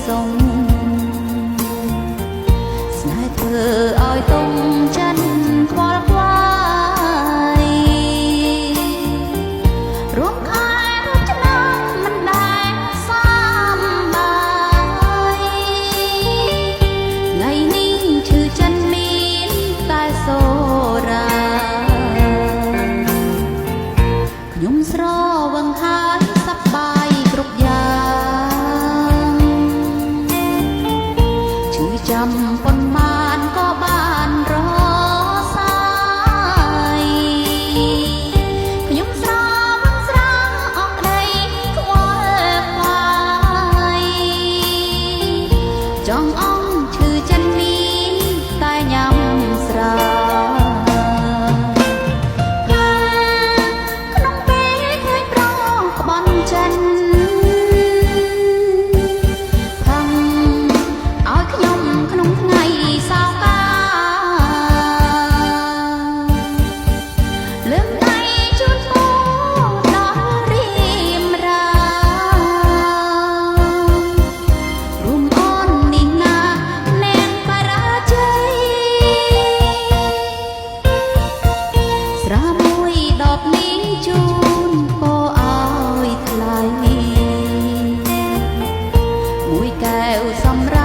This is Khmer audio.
សុំស្នេហ៍ធ្វើឲ្យទុំចិនខ្វល់ខ្វាយរួមខែរួមឆ្នាំមិនដែលសាមបាយថ្ងៃនេះឈឺចិនមានតែសូរាខ្ញុំស្រវឹងហើយសប្បាយគ្រប់យ៉ាងឈឺចាំប៉ុន្មានក៏បានរសាយខ្ញុំស្រវឹងស្រាអស់ក្តីខ្វល់ខ្វាយចង់អង្គឈឺចិនមានតែញ៉ាំស្រាស្រាមួយដបនេះជូនពោឲ្យថ្លៃមួយកែវសម្រាប់